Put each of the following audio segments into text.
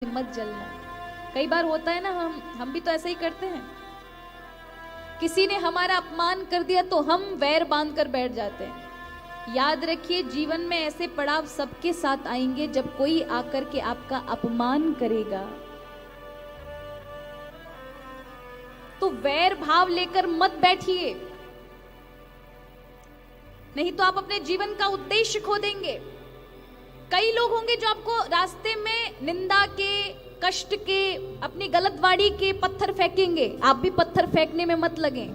मत जलना। कई बार होता है ना, हम भी तो ऐसा ही करते हैं। किसी ने हमारा अपमान कर दिया तो हम वैर बांध कर बैठ जाते हैं। याद रखिए, जीवन में ऐसे पड़ाव सबके साथ आएंगे जब कोई आकर के आपका अपमान करेगा। तो वैर भाव लेकर मत बैठिए, नहीं तो आप अपने जीवन का उद्देश्य खो देंगे। कई लोग होंगे जो आपको रास्ते में निंदा के, कष्ट के, अपनी गलतवाड़ी के पत्थर फेंकेंगे। आप भी पत्थर फेंकने में मत लगें।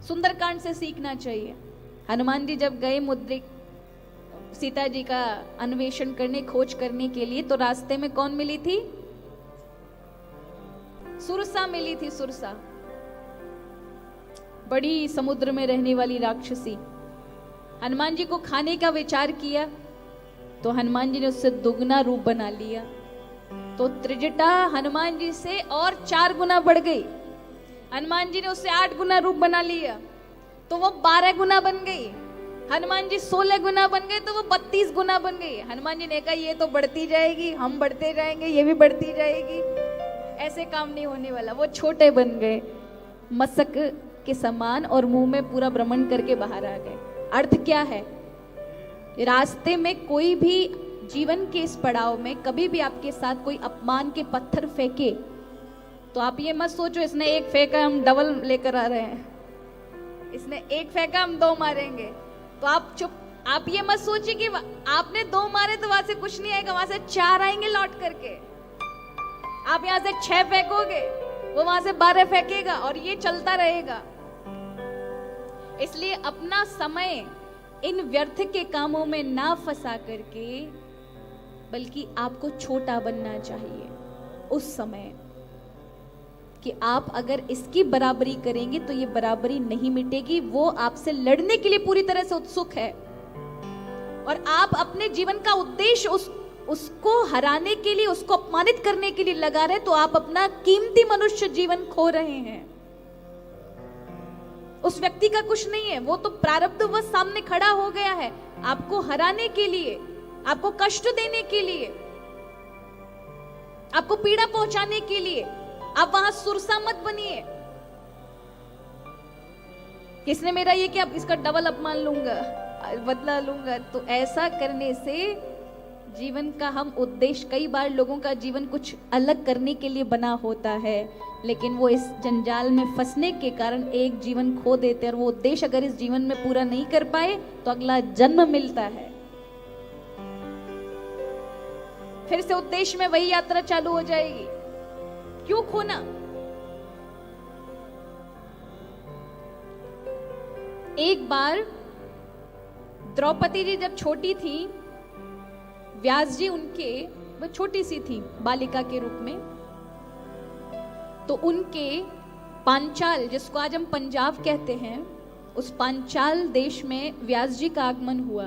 सुंदरकांड से सीखना चाहिए। हनुमान जी जब गए मुद्रिक सीता जी का अन्वेषण करने, खोज करने के लिए, तो रास्ते में कौन मिली थी? सुरसा मिली थी। सुरसा बड़ी समुद्र में रहने वाली राक्षसी। हनुमान जी को खाने का विचार किया तो हनुमान जी ने उससे दुगना रूप बना लिया। तो त्रिजटा हनुमान जी से और 4 गुना बढ़ गई। हनुमान जी ने उससे 8 गुना रूप बना लिया तो वो 12 गुना बन गई। हनुमान जी 16 गुना बन गए तो वो 32 गुना बन गई। हनुमान जी ने कहा ये तो बढ़ती जाएगी, हम बढ़ते जाएंगे, ये भी बढ़ती जाएगी, ऐसे काम नहीं होने वाला। वो छोटे बन गए, मशक के समान, और मुंह में पूरा भ्रमण करके बाहर आ गए। अर्थ क्या है? रास्ते में कोई भी जीवन के इस पड़ाव में कभी भी आपके साथ कोई अपमान के पत्थर फेंके तो आप ये मत सोचो इसने एक फेंका हम डबल लेकर आ रहे हैं, इसने एक फेंका हम 2 मारेंगे। तो आप चुप, आप ये मत सोचिए कि आपने 2 मारे तो वहां से कुछ नहीं आएगा, वहां से 4 आएंगे लौट करके। आप यहां से 6 फेंकोगे, वो वहां से 12 फेंकेगा, और ये चलता रहेगा। इसलिए अपना समय इन व्यर्थ के कामों में ना फंसा करके, बल्कि आपको छोटा बनना चाहिए उस समय कि आप अगर इसकी बराबरी करेंगे तो ये बराबरी नहीं मिटेगी। वो आपसे लड़ने के लिए पूरी तरह से उत्सुक है और आप अपने जीवन का उद्देश्य उसको हराने के लिए, उसको अपमानित करने के लिए लगा रहे, तो आप अपना कीमती मनुष्य जीवन खो रहे हैं। उस व्यक्ति का कुछ नहीं है, वो तो प्रारब्धवश सामने खड़ा हो गया है आपको हराने के लिए, आपको कष्ट देने के लिए, आपको पीड़ा पहुंचाने के लिए। आप वहां सुरसा मत बनिए, किसने मेरा ये कि अब इसका डबल अपमान लूंगा, बदला लूंगा। तो ऐसा करने से जीवन का हम उद्देश्य, कई बार लोगों का जीवन कुछ अलग करने के लिए बना होता है, लेकिन वो इस जंजाल में फंसने के कारण एक जीवन खो देते हैं, और वो उद्देश्य अगर इस जीवन में पूरा नहीं कर पाए तो अगला जन्म मिलता है। फिर से उद्देश्य में वही यात्रा चालू हो जाएगी। क्यों खोना? एक बार द्रौपदी जी जब छोटी थी, व्यास जी उनके, वो छोटी सी थी बालिका के रूप में, तो उनके पांचाल, जिसको आज हम पंजाब कहते हैं, उस पांचाल देश में व्यास जी का आगमन हुआ।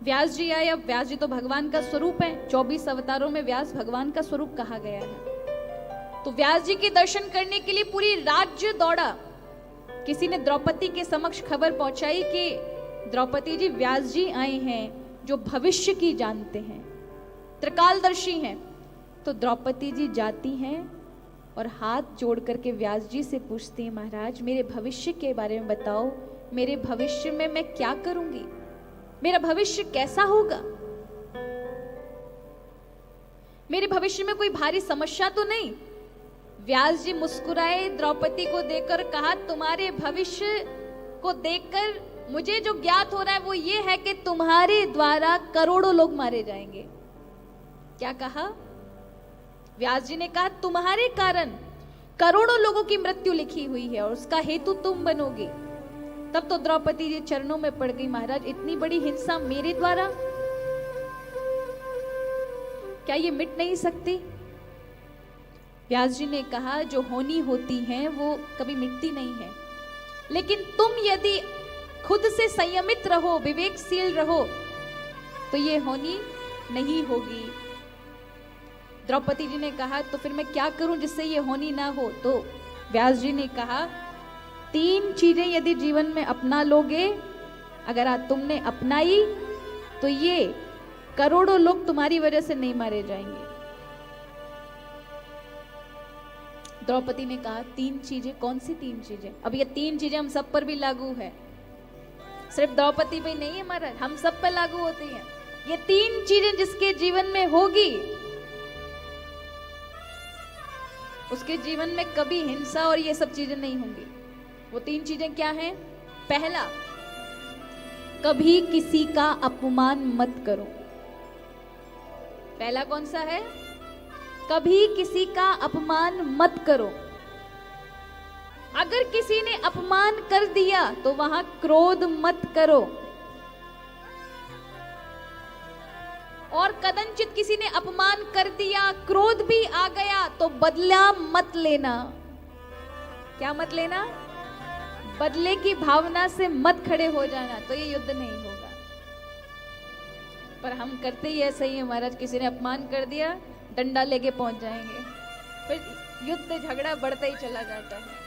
व्यास जी आए। अब व्यास जी तो भगवान का स्वरूप है, 24 अवतारों में व्यास भगवान का स्वरूप कहा गया है। तो व्यास जी के दर्शन करने के लिए पूरी राज्य दौड़ा। किसी ने द्रौपदी के समक्ष खबर पहुंचाई कि द्रौपदी जी, व्यास जी आए हैं जो भविष्य की जानते हैं, त्रिकालदर्शी हैं। तो द्रौपदी जी जाती हैं और हाथ जोड़ करके व्यास जी से पूछती हैं, महाराज मेरे भविष्य के बारे में बताओ, मेरे भविष्य में मैं क्या करूंगी, मेरा भविष्य कैसा होगा, मेरे भविष्य में कोई भारी समस्या तो नहीं। व्यास जी मुस्कुराए, द्रौपदी को देखकर कहा, तुम्हारे भविष्य को देखकर मुझे जो ज्ञात हो रहा है वो ये है कि तुम्हारे द्वारा करोड़ों लोग मारे जाएंगे। क्या कहा? व्यास जी ने कहा, तुम्हारे कारण करोड़ों लोगों की मृत्यु लिखी हुई है और उसका हेतु तुम बनोगे। तब तो द्रौपदी जी चरणों में पड़ गई, महाराज इतनी बड़ी हिंसा मेरे द्वारा, क्या ये मिट नहीं सकती? व्यास जी ने कहा, जो होनी होती हैं वो कभी मिटती नहीं है, लेकिन तुम यदि खुद से संयमित रहो, विवेकशील रहो, तो ये होनी नहीं होगी। द्रौपदी जी ने कहा, तो फिर मैं क्या करूं जिससे ये होनी ना हो? तो व्यास जी ने कहा, 3 चीजें यदि जीवन में अपना लोगे, अगर आज तुमने अपनाई तो ये करोड़ों लोग तुम्हारी वजह से नहीं मारे जाएंगे। द्रौपदी ने कहा 3 चीजें। कौन सी 3 चीजें? अब ये 3 चीजें हम सब पर भी लागू है, सिर्फ द्रौपदी पे नहीं है महाराज, हम सब पर लागू होती हैं। ये 3 चीजें जिसके जीवन में होगी उसके जीवन में कभी हिंसा और ये सब चीजें नहीं होंगी। वो 3 चीजें क्या हैं? पहला, कभी किसी का अपमान मत करो। पहला कौन सा है? कभी किसी का अपमान मत करो। अगर किसी ने अपमान कर दिया तो वहां क्रोध मत करो, और कदनचित किसी ने अपमान कर दिया, क्रोध भी आ गया तो बदला मत लेना। क्या मत लेना? बदले की भावना से मत खड़े हो जाना, तो ये युद्ध नहीं होगा। पर हम करते ही ऐसा ही है महाराज, किसी ने अपमान कर दिया डंडा लेके पहुंच जाएंगे, फिर युद्ध झगड़ा बढ़ता ही चला जाता है।